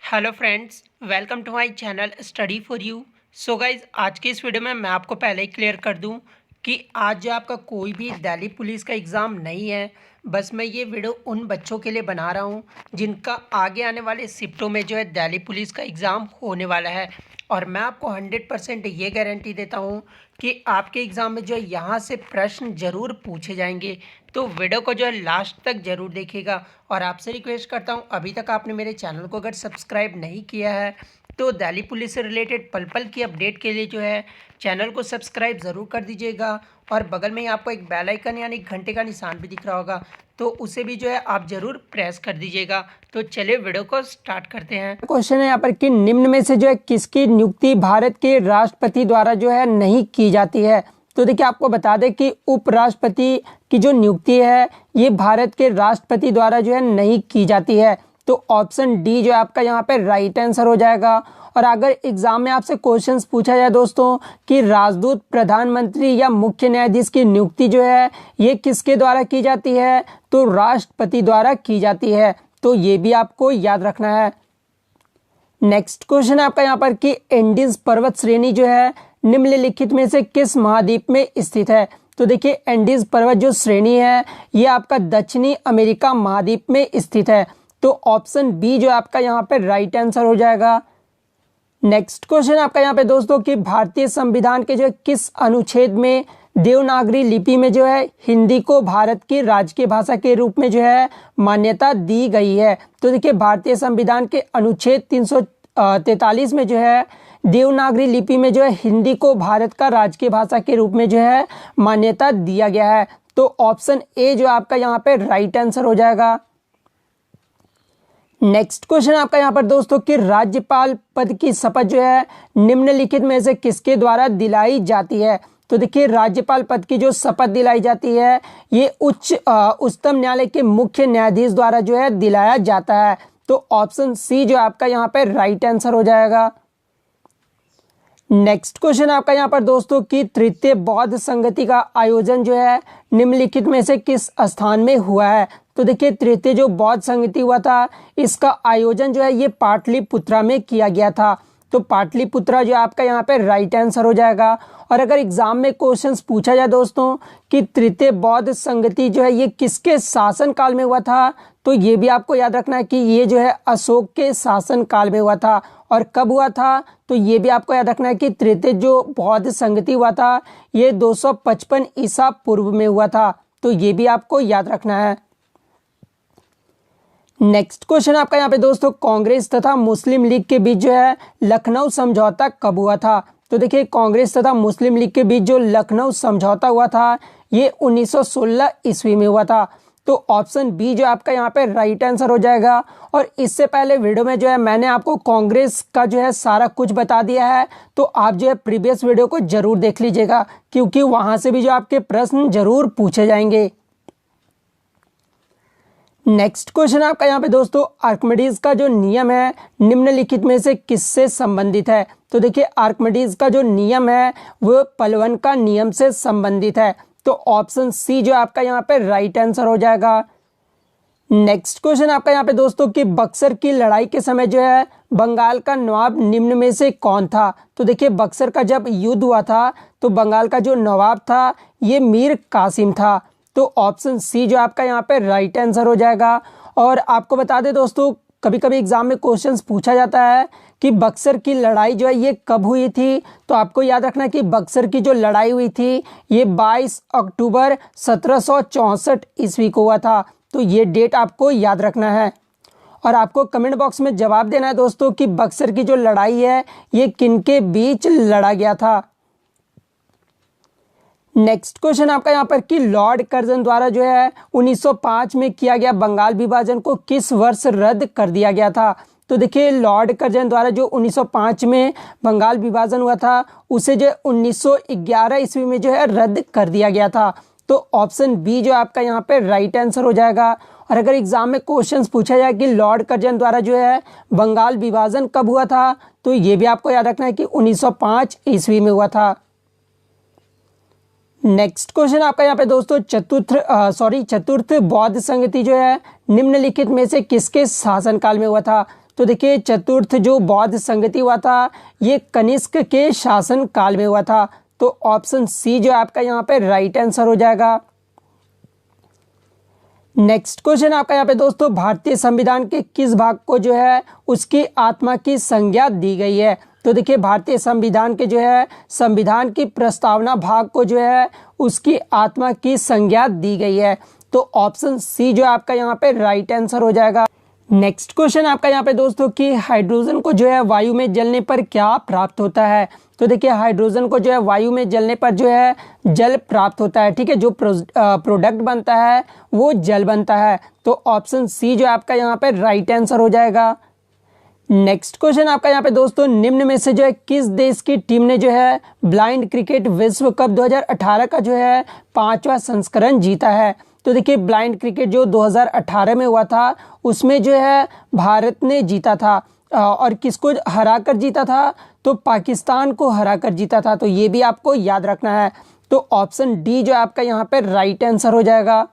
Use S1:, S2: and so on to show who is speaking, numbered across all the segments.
S1: Hello friends, welcome to my channel study for you. So guys, आज की इस video में मैं आपको पहले ही क्लियर कर दूं कि आज जो आपका कोई भी दिल्ली पुलिस का एग्ज़ाम नहीं है। बस मैं ये वीडियो उन बच्चों के लिए बना रहा हूं जिनका आगे आने वाले शिफ्टों में जो है दिल्ली पुलिस का एग्ज़ाम होने वाला है। और मैं आपको 100% ये गारंटी देता हूं कि आपके एग्ज़ाम में जो है यहाँ से प्रश्न ज़रूर पूछे जाएंगे। तो वीडियो को जो है लास्ट तक ज़रूर देखिएगा। और आपसे रिक्वेस्ट करता हूँ, अभी तक आपने मेरे चैनल को अगर सब्सक्राइब नहीं किया है तो दिल्ली पुलिस से रिलेटेड पल पल की अपडेट के लिए जो है चैनल को सब्सक्राइब ज़रूर कर दीजिएगा। और बगल में ही आपको एक बेल आइकन यानी घंटे का निशान भी दिख रहा होगा, तो उसे भी जो है आप ज़रूर प्रेस कर दीजिएगा। तो चलिए वीडियो को स्टार्ट करते हैं। क्वेश्चन है यहाँ पर कि निम्न में से जो है किसकी नियुक्ति भारत के राष्ट्रपति द्वारा जो है नहीं की जाती है। तो देखिए, आपको बता दें कि उपराष्ट्रपति की जो नियुक्ति है ये भारत के राष्ट्रपति द्वारा जो है नहीं की जाती है। तो ऑप्शन डी जो है आपका यहाँ पे राइट आंसर हो जाएगा। और अगर एग्जाम में आपसे क्वेश्चंस पूछा जाए दोस्तों कि राजदूत, प्रधानमंत्री या मुख्य न्यायाधीश की नियुक्ति जो है ये किसके द्वारा की जाती है, तो राष्ट्रपति द्वारा की जाती है। तो ये भी आपको याद रखना है। नेक्स्ट क्वेश्चन है आपका यहाँ पर कि एंडीज पर्वत श्रेणी जो है निम्नलिखित में से किस महाद्वीप में स्थित है। तो देखिए, एंडीज पर्वत जो श्रेणी है ये आपका दक्षिणी अमेरिका महाद्वीप में स्थित है। तो ऑप्शन बी जो आपका यहाँ पे राइट आंसर हो जाएगा। नेक्स्ट क्वेश्चन आपका यहाँ पे दोस्तों कि भारतीय संविधान के जो है किस अनुच्छेद में देवनागरी लिपि में जो है हिंदी को भारत की राजकीय भाषा के रूप में जो है मान्यता दी गई है। तो देखिए, भारतीय संविधान के अनुच्छेद 343 में जो है देवनागरी लिपि में जो है हिंदी को भारत का राजकीय भाषा के रूप में जो है मान्यता दिया गया है। तो ऑप्शन ए जो आपका यहाँ पे राइट आंसर हो जाएगा। नेक्स्ट क्वेश्चन आपका यहाँ पर दोस्तों कि राज्यपाल पद की शपथ जो है निम्नलिखित में से किसके द्वारा दिलाई जाती है। तो देखिए, राज्यपाल पद की जो शपथ दिलाई जाती है ये उच्चतम न्यायालय के मुख्य न्यायाधीश द्वारा जो है दिलाया जाता है। तो ऑप्शन सी जो आपका यहाँ पे राइट आंसर हो जाएगा। नेक्स्ट क्वेश्चन आपका यहाँ पर दोस्तों कि तृतीय बौद्ध संगति का आयोजन जो है निम्नलिखित में से किस स्थान में हुआ है। तो देखिए, तृतीय जो बौद्ध संगति हुआ था इसका आयोजन जो है ये पाटलिपुत्रा में किया गया था। तो पाटलिपुत्रा जो आपका यहाँ पे राइट आंसर हो जाएगा। और अगर एग्जाम में क्वेश्चंस पूछा जाए दोस्तों कि तृतीय बौद्ध संगति जो है ये किसके शासन काल में हुआ था, तो ये भी आपको याद रखना है कि ये जो है अशोक के शासन काल में हुआ था। और कब हुआ था, तो ये भी आपको याद रखना है कि तृतीय जो बौद्ध संगति हुआ था ये 255 ईसा पूर्व में हुआ था। तो ये भी आपको याद रखना है। नेक्स्ट क्वेश्चन आपका यहाँ पे दोस्तों कांग्रेस तथा मुस्लिम लीग के बीच जो है लखनऊ समझौता कब हुआ था। तो देखिए, कांग्रेस तथा मुस्लिम लीग के बीच जो लखनऊ समझौता हुआ था ये 1916 ईस्वी में हुआ था। तो ऑप्शन बी जो आपका यहाँ पे राइट आंसर हो जाएगा। और इससे पहले वीडियो में जो है मैंने आपको कांग्रेस का जो है सारा कुछ बता दिया है, तो आप जो है प्रीवियस वीडियो को जरूर देख लीजिएगा, क्योंकि वहां से भी जो आपके प्रश्न जरूर पूछे जाएंगे। नेक्स्ट क्वेश्चन आपका यहाँ पे दोस्तों आर्किमिडीज का जो नियम है निम्नलिखित में से किससे संबंधित है। तो देखिए, आर्किमिडीज का जो नियम है वो पलवन का नियम से संबंधित है। तो ऑप्शन सी जो आपका यहाँ पे राइट आंसर हो जाएगा। नेक्स्ट क्वेश्चन आपका यहाँ पे दोस्तों कि बक्सर की लड़ाई के समय जो है बंगाल का नवाब निम्न में से कौन था। तो देखिए, बक्सर का जब युद्ध हुआ था तो बंगाल का जो नवाब था ये मीर कासिम था। तो ऑप्शन सी जो आपका यहाँ पे राइट आंसर हो जाएगा। और आपको बता दें दोस्तों, कभी कभी एग्जाम में क्वेश्चंस पूछा जाता है कि बक्सर की लड़ाई जो है ये कब हुई थी। तो आपको याद रखना है कि बक्सर की जो लड़ाई हुई थी ये 22 अक्टूबर 1764 ईस्वी को हुआ था। तो ये डेट आपको याद रखना है। और आपको कमेंट बॉक्स में जवाब देना है दोस्तों कि बक्सर की जो लड़ाई है ये किनके बीच लड़ा गया था। नेक्स्ट क्वेश्चन आपका यहाँ पर कि लॉर्ड कर्जन द्वारा जो है 1905 में किया गया बंगाल विभाजन को किस वर्ष रद्द कर दिया गया था। तो देखिए, लॉर्ड कर्जन द्वारा जो 1905 में बंगाल विभाजन हुआ था उसे जो 1911 ईस्वी में जो है रद्द कर दिया गया था। तो ऑप्शन बी जो आपका यहाँ पे राइट आंसर हो जाएगा। और अगर एग्जाम में क्वेश्चंस पूछा जाए कि लॉर्ड कर्जन द्वारा जो है बंगाल विभाजन कब हुआ था, तो ये भी आपको याद रखना है कि 1905 ईस्वी में हुआ था। नेक्स्ट क्वेश्चन आपका यहाँ पे दोस्तों चतुर्थ बौद्ध संगति जो है निम्नलिखित में से किसके शासनकाल में हुआ था। तो देखिए चतुर्थ जो बौद्ध संगति हुआ था ये कनिष्क के शासन काल में हुआ था। तो ऑप्शन सी जो आपका यहाँ पे राइट आंसर हो जाएगा। नेक्स्ट क्वेश्चन आपका यहाँ पे दोस्तों, भारतीय संविधान के किस भाग को जो है उसकी आत्मा की संज्ञा दी गई है? तो देखिए भारतीय संविधान के जो है संविधान की प्रस्तावना भाग को जो है उसकी आत्मा की संज्ञा दी गई है। तो ऑप्शन सी जो आपका यहाँ पे राइट आंसर हो जाएगा। नेक्स्ट क्वेश्चन आपका यहाँ पे दोस्तों कि हाइड्रोजन को जो है वायु में जलने पर क्या प्राप्त होता है? तो देखिए हाइड्रोजन को जो है वायु में जलने पर जो है जल प्राप्त होता है, ठीक है। जो प्रोडक्ट बनता है वो जल बनता है। तो ऑप्शन सी जो आपका यहाँ पे राइट आंसर हो जाएगा। नेक्स्ट क्वेश्चन आपका यहाँ पे दोस्तों, निम्न में से जो है किस देश की टीम ने जो है ब्लाइंड क्रिकेट विश्व कप 2018 का जो है 5वां संस्करण जीता है? तो देखिए ब्लाइंड क्रिकेट जो 2018 में हुआ था उसमें जो है भारत ने जीता था और किसको हरा कर जीता था? तो पाकिस्तान को हरा कर जीता था। तो ये भी आपको याद रखना है। तो ऑप्शन डी जो आपका यहाँ पे राइट आंसर हो जाएगा।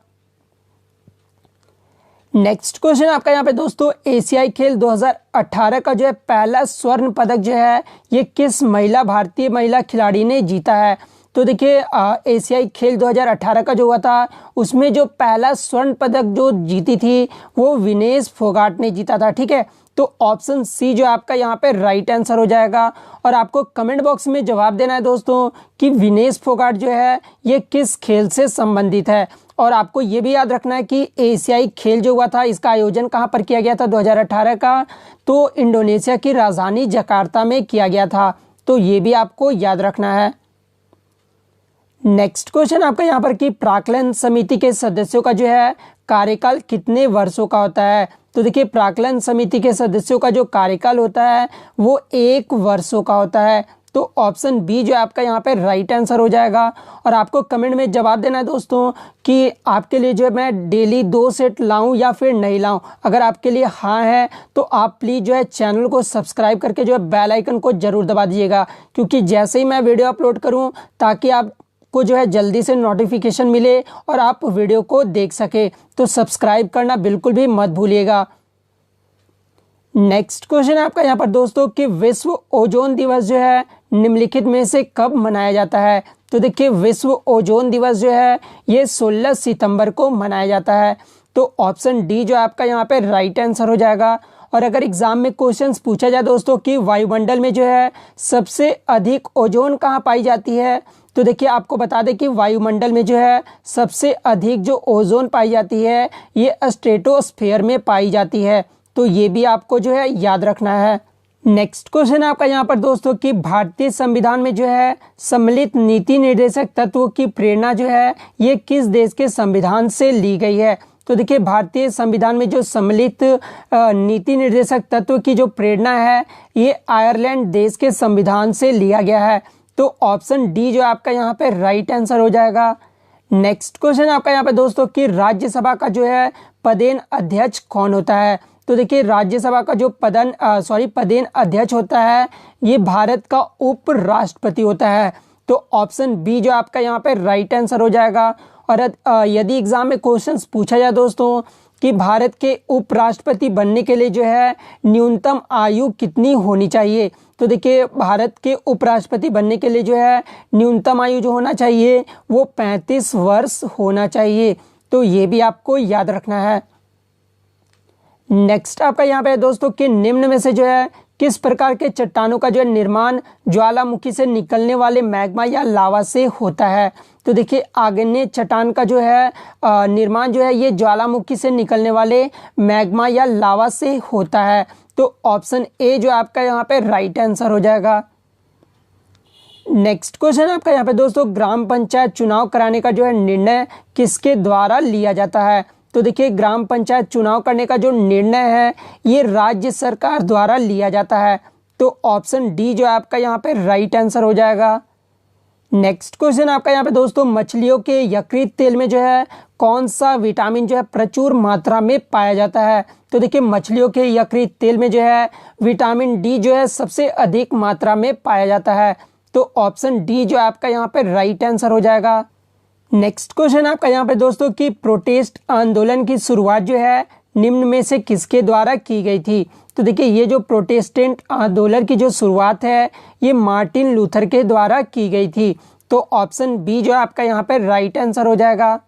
S1: नेक्स्ट क्वेश्चन आपका यहाँ पे दोस्तों, एशियाई खेल 2018 का जो है पहला स्वर्ण पदक जो है ये किस भारतीय महिला खिलाड़ी ने जीता है? तो देखिए एशियाई खेल 2018 का जो हुआ था उसमें जो पहला स्वर्ण पदक जो जीती थी वो विनेश फोगाट ने जीता था, ठीक है। तो ऑप्शन सी जो आपका यहाँ पे राइट आंसर हो जाएगा। और आपको कमेंट बॉक्स में जवाब देना है दोस्तों कि विनेश फोगाट जो है ये किस खेल से संबंधित है। और आपको ये भी याद रखना है कि एशियाई खेल जो हुआ था इसका आयोजन कहाँ पर किया गया था 2018 का? तो इंडोनेशिया की राजधानी जकार्ता में किया गया था। तो ये भी आपको याद रखना है। नेक्स्ट क्वेश्चन आपका यहाँ पर कि प्राक्कलन समिति के सदस्यों का जो है कार्यकाल कितने वर्षों का होता है? तो देखिए प्राक्कलन समिति के सदस्यों का जो कार्यकाल होता है वो 1 वर्षों का होता है। तो ऑप्शन बी जो आपका यहाँ पे राइट आंसर हो जाएगा। और आपको कमेंट में जवाब देना है दोस्तों कि आपके लिए जो है मैं डेली 2 सेट लाऊं या फिर नहीं लाऊं। अगर आपके लिए हाँ है तो आप प्लीज़ जो है चैनल को सब्सक्राइब करके जो है बेल आइकन को ज़रूर दबा दीजिएगा, क्योंकि जैसे ही मैं वीडियो अपलोड करूँ ताकि आपको जो है जल्दी से नोटिफिकेशन मिले और आप वीडियो को देख सके। तो सब्सक्राइब करना बिल्कुल भी मत भूलिएगा। नेक्स्ट क्वेश्चन आपका यहाँ पर दोस्तों कि विश्व ओजोन दिवस जो है निम्नलिखित में से कब मनाया जाता है? तो देखिए विश्व ओजोन दिवस जो है ये 16 सितंबर को मनाया जाता है। तो ऑप्शन डी जो आपका यहाँ पे राइट आंसर हो जाएगा। और अगर एग्जाम में क्वेश्चंस पूछा जाए दोस्तों कि वायुमंडल में जो है सबसे अधिक ओजोन कहाँ पाई जाती है? तो देखिए आपको बता दें कि वायुमंडल में जो है सबसे अधिक जो ओजोन पाई जाती है ये स्ट्रेटोस्फीयर में पाई जाती है। तो ये भी आपको जो है याद रखना है। नेक्स्ट क्वेश्चन आपका यहाँ पर दोस्तों कि भारतीय संविधान में जो है सम्मिलित नीति निर्देशक तत्व की प्रेरणा जो है ये किस देश के संविधान से ली गई है? तो देखिए भारतीय संविधान में जो सम्मिलित नीति निर्देशक तत्व की जो प्रेरणा है ये आयरलैंड देश के संविधान से लिया गया है। तो ऑप्शन डी जो आपका यहाँ पे राइट आंसर हो जाएगा। नेक्स्ट क्वेश्चन आपका यहाँ पे दोस्तों कि राज्यसभा का जो है पदेन अध्यक्ष कौन होता है? तो देखिए राज्यसभा का जो पदेन अध्यक्ष होता है ये भारत का उपराष्ट्रपति होता है। तो ऑप्शन बी जो आपका यहाँ पे राइट आंसर हो जाएगा। और यदि एग्जाम में क्वेश्चंस पूछा जाए दोस्तों कि भारत के उपराष्ट्रपति बनने के लिए जो है न्यूनतम आयु कितनी होनी चाहिए? तो देखिए भारत के उपराष्ट्रपति बनने के लिए जो है न्यूनतम आयु जो होना चाहिए वो 35 वर्ष होना चाहिए। तो ये भी आपको याद रखना है। नेक्स्ट आपका यहाँ पे दोस्तों कि निम्न में से जो है किस प्रकार के चट्टानों का जो है निर्माण ज्वालामुखी से निकलने वाले मैग्मा या लावा से होता है? तो देखिए आग्नेय चट्टान का जो है निर्माण जो है ये ज्वालामुखी से निकलने वाले मैग्मा या लावा से होता है। तो ऑप्शन ए जो आपका यहाँ पे राइट आंसर हो जाएगा। नेक्स्ट क्वेश्चन आपका यहाँ पे दोस्तों ग्राम पंचायत चुनाव कराने का जो है निर्णय किसके द्वारा लिया जाता है? तो देखिए ग्राम पंचायत चुनाव करने का जो निर्णय है ये राज्य सरकार द्वारा लिया जाता है। तो ऑप्शन डी जो आपका यहाँ पे राइट आंसर हो जाएगा। नेक्स्ट क्वेश्चन आपका यहाँ पे दोस्तों मछलियों के यकृत तेल में जो है कौन सा विटामिन जो है प्रचुर मात्रा में पाया जाता है? तो देखिए मछलियों के यकृत तेल में जो है विटामिन डी जो है सबसे अधिक मात्रा में पाया जाता है। तो ऑप्शन डी जो आपका यहाँ पे राइट आंसर हो जाएगा। नेक्स्ट क्वेश्चन आपका यहाँ पे दोस्तों कि प्रोटेस्ट आंदोलन की शुरुआत जो है निम्न में से किसके द्वारा की गई थी? तो देखिए ये जो प्रोटेस्टेंट आंदोलन की जो शुरुआत है ये मार्टिन लूथर के द्वारा की गई थी। तो ऑप्शन बी जो है आपका यहाँ पे राइट आंसर हो जाएगा।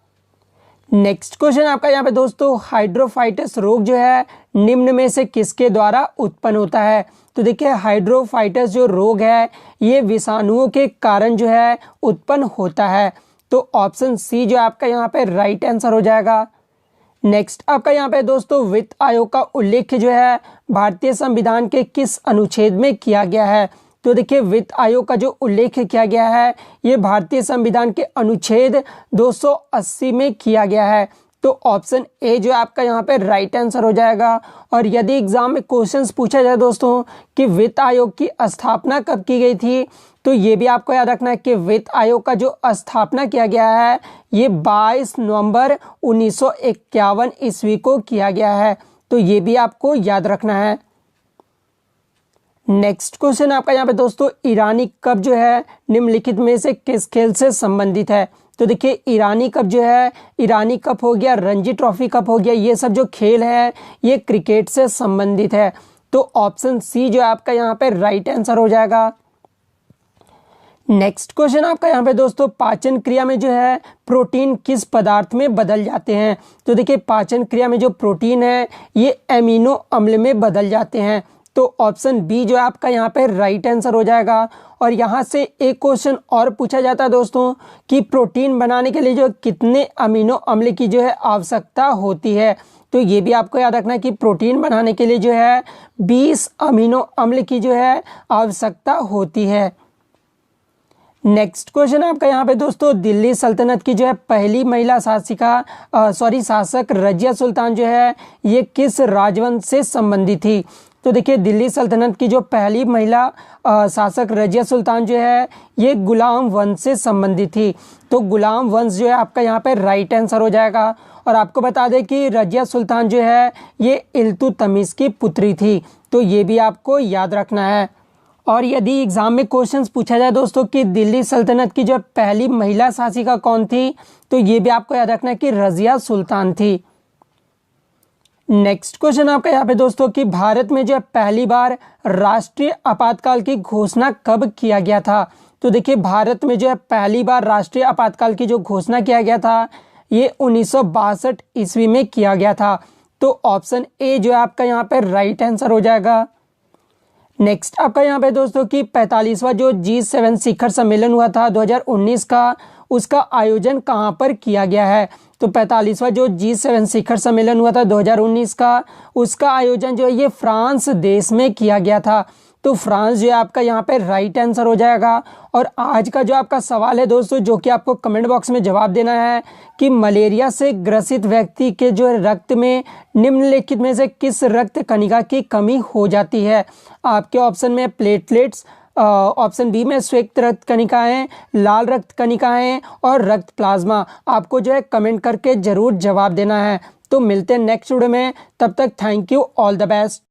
S1: नेक्स्ट क्वेश्चन आपका यहाँ पे दोस्तों, हाइड्रोफाइटस रोग जो है निम्न में से किसके द्वारा उत्पन्न होता है? तो देखिए हाइड्रोफाइटस जो रोग है ये विषाणुओं के कारण जो है उत्पन्न होता है। तो ऑप्शन सी जो आपका यहाँ पे राइट आंसर हो जाएगा। नेक्स्ट आपका यहाँ पे दोस्तों, वित्त आयोग का उल्लेख जो है भारतीय संविधान के किस अनुच्छेद में किया गया है? तो देखिए वित्त आयोग का जो उल्लेख किया गया है ये भारतीय संविधान के अनुच्छेद 280 में किया गया है। तो ऑप्शन ए जो आपका यहाँ पे राइट आंसर हो जाएगा। और यदि एग्जाम में क्वेश्चंस पूछा जाए दोस्तों कि वित्त आयोग की स्थापना कब की गई थी, तो ये भी आपको याद रखना है कि वित्त आयोग का जो स्थापना किया गया है ये 22 नवंबर 1951 ईस्वी को किया गया है। तो ये भी आपको याद रखना है। नेक्स्ट क्वेश्चन आपका यहाँ पे दोस्तों, ईरानी कप जो है निम्नलिखित में से किस खेल से संबंधित है? तो देखिए ईरानी कप जो है, ईरानी कप हो गया, रणजी ट्रॉफी कप हो गया, ये सब जो खेल है ये क्रिकेट से संबंधित है। तो ऑप्शन सी जो आपका यहाँ पे राइट आंसर हो जाएगा। नेक्स्ट क्वेश्चन आपका यहाँ पे दोस्तों, पाचन क्रिया में जो है प्रोटीन किस पदार्थ में बदल जाते हैं? तो देखिए पाचन क्रिया में जो प्रोटीन है ये एमिनो अम्ल में बदल जाते हैं। तो ऑप्शन बी जो है आपका यहाँ पे राइट आंसर हो जाएगा। और यहाँ से एक क्वेश्चन और पूछा जाता है दोस्तों कि प्रोटीन बनाने के लिए जो कितने अमीनो अम्ल की जो है आवश्यकता होती है? तो ये भी आपको याद रखना है कि प्रोटीन बनाने के लिए जो है 20 अमीनो अम्ल की जो है आवश्यकता होती है। नेक्स्ट क्वेश्चन आपका यहाँ पे दोस्तों, दिल्ली सल्तनत की जो है पहली महिला शासक रजिया सुल्तान जो है ये किस राजवंश से संबंधित थी? तो देखिए दिल्ली सल्तनत की जो पहली महिला शासक रजिया सुल्तान जो है ये गुलाम वंश से संबंधित थी। तो गुलाम वंश जो है आपका यहाँ पे राइट आंसर हो जाएगा। और आपको बता दें कि रजिया सुल्तान जो है ये इल्तुतमिश की पुत्री थी। तो ये भी आपको याद रखना है। और यदि एग्जाम में क्वेश्चंस पूछा जाए दोस्तों कि दिल्ली सल्तनत की जो पहली महिला शासिका कौन थी, तो ये भी आपको याद रखना है कि रजिया सुल्तान थी। नेक्स्ट क्वेश्चन आपका यहाँ पे दोस्तों कि भारत में जो है पहली बार राष्ट्रीय आपातकाल की घोषणा कब किया गया था? तो देखिए भारत में जो है पहली बार राष्ट्रीय आपातकाल की जो घोषणा किया गया था ये 1962 ईस्वी में किया गया था। तो ऑप्शन ए जो है आपका यहाँ पे राइट आंसर हो जाएगा। नेक्स्ट आपका यहाँ पे दोस्तों कि 45वां जो G7 शिखर सम्मेलन हुआ था 2019 का, उसका आयोजन कहाँ पर किया गया है? तो 45वां जो G7 शिखर सम्मेलन हुआ था 2019 का, उसका आयोजन जो है ये फ्रांस देश में किया गया था। तो फ्रांस जो है आपका यहाँ पे राइट आंसर हो जाएगा। और आज का जो आपका सवाल है दोस्तों, जो कि आपको कमेंट बॉक्स में जवाब देना है कि मलेरिया से ग्रसित व्यक्ति के जो रक्त में निम्नलिखित में से किस रक्त कणिका की कमी हो जाती है? आपके ऑप्शन में प्लेटलेट्स, ऑप्शन बी में श्वेत रक्त कणिकाएं, लाल रक्त कणिकाएं और रक्त प्लाज्मा। आपको जो है कमेंट करके जरूर जवाब देना है। तो मिलते हैं नेक्स्ट वीडियो में, तब तक thank you, all the best.